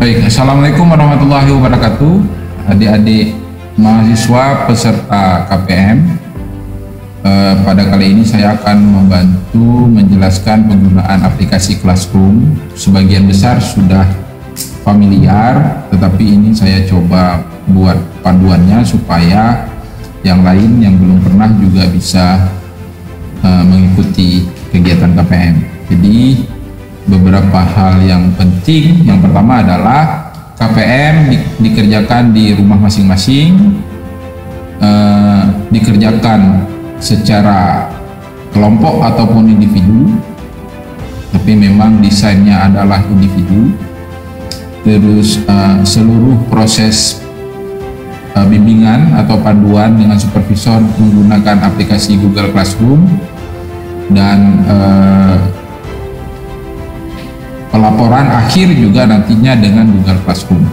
Baik, Assalamualaikum warahmatullahi wabarakatuh. Adik-adik mahasiswa peserta KPM, pada kali ini saya akan membantu menjelaskan penggunaan aplikasi Classroom. Sebagian besar sudah familiar, tetapi ini saya coba buat panduannya supaya yang lain yang belum pernah juga bisa mengikuti kegiatan KPM. Jadi beberapa hal yang penting. Yang pertama adalah KPM dikerjakan di rumah masing-masing, dikerjakan secara kelompok ataupun individu, tapi memang desainnya adalah individu. Terus seluruh proses bimbingan atau panduan dengan supervisor menggunakan aplikasi Google Classroom, dan pelaporan akhir juga nantinya dengan Google Classroom.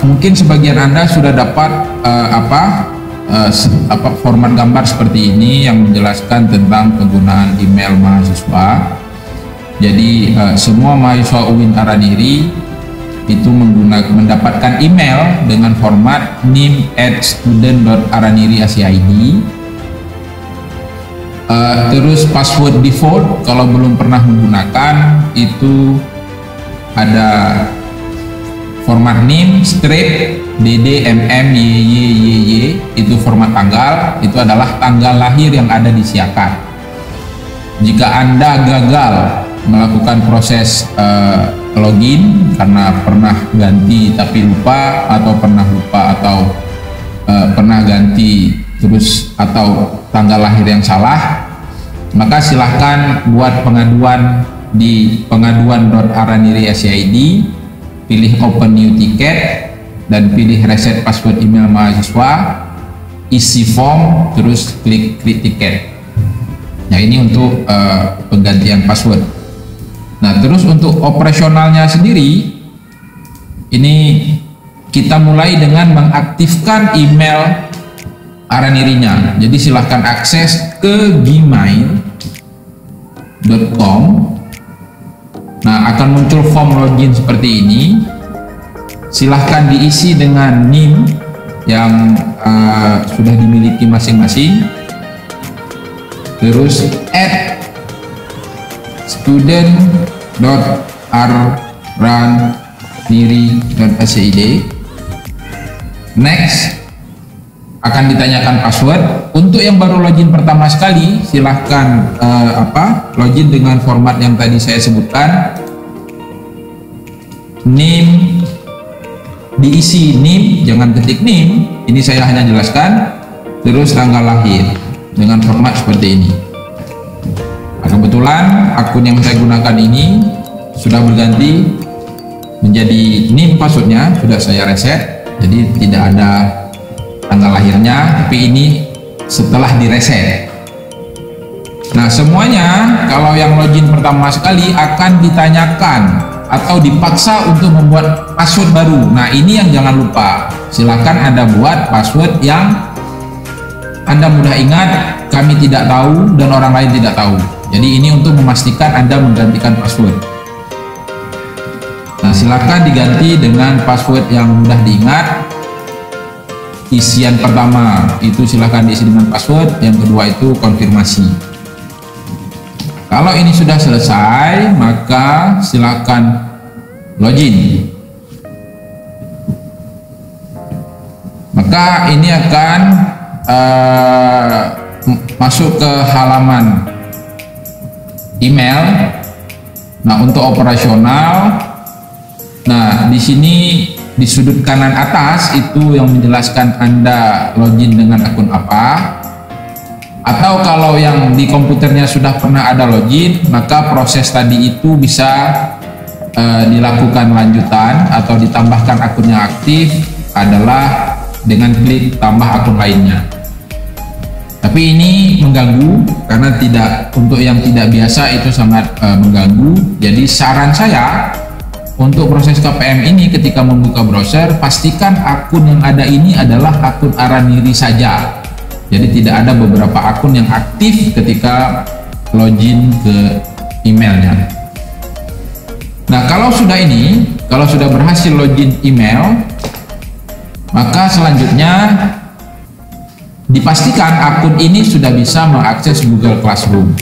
Mungkin sebagian Anda sudah dapat format gambar seperti ini yang menjelaskan tentang penggunaan email mahasiswa. Jadi semua mahasiswa UIN Araniri itu mendapatkan email dengan format nim@student.araniri.ac.id. Terus password default kalau belum pernah menggunakan itu ada format nim strip ddmmyyy, itu format tanggal, itu adalah tanggal lahir yang ada di siakan. Jika Anda gagal melakukan proses login karena pernah ganti tapi lupa, atau pernah lupa, atau pernah ganti terus atau tanggal lahir yang salah, maka silahkan buat pengaduan di pengaduan.araniri.ac.id, pilih open new ticket dan pilih reset password email mahasiswa, isi form, terus klik create ticket. Nah, ini untuk penggantian password. Nah, terus untuk operasionalnya sendiri, ini kita mulai dengan mengaktifkan email Aranirinya. Jadi silahkan akses ke gmail.com. Nah, akan muncul form login seperti ini. Silahkan diisi dengan NIM yang sudah dimiliki masing-masing. Terus add student.araniri.ac.id. Next, akan ditanyakan password. Untuk yang baru login pertama sekali, silahkan login dengan format yang tadi saya sebutkan. NIM, diisi NIM, jangan ketik NIM, ini saya hanya jelaskan. Terus tanggal lahir dengan format seperti ini. Nah, kebetulan akun yang saya gunakan ini sudah berganti menjadi NIM, passwordnya sudah saya reset, jadi tidak ada tanggal lahirnya, tapi ini setelah direset. Nah, semuanya kalau yang login pertama sekali akan ditanyakan atau dipaksa untuk membuat password baru. Nah, ini yang jangan lupa, silakan Anda buat password yang Anda mudah ingat, kami tidak tahu, dan orang lain tidak tahu. Jadi ini untuk memastikan Anda menggantikan password. Nah, silakan diganti dengan password yang mudah diingat. Isian pertama itu silahkan diisi dengan password, yang kedua itu konfirmasi. Kalau ini sudah selesai, maka silakan login. Maka ini akan masuk ke halaman email. Nah, untuk operasional, nah di sini di sudut kanan atas itu yang menjelaskan Anda login dengan akun apa. Atau kalau yang di komputernya sudah pernah ada login, maka proses tadi itu bisa dilakukan lanjutan atau ditambahkan akun yang aktif adalah dengan klik tambah akun lainnya. Tapi ini mengganggu karena untuk yang tidak biasa itu sangat mengganggu. Jadi saran saya, untuk proses KPM ini ketika membuka browser, pastikan akun yang ada ini adalah akun Araniri saja. Jadi tidak ada beberapa akun yang aktif ketika login ke emailnya. Nah, kalau sudah berhasil login email, maka selanjutnya dipastikan akun ini sudah bisa mengakses Google Classroom.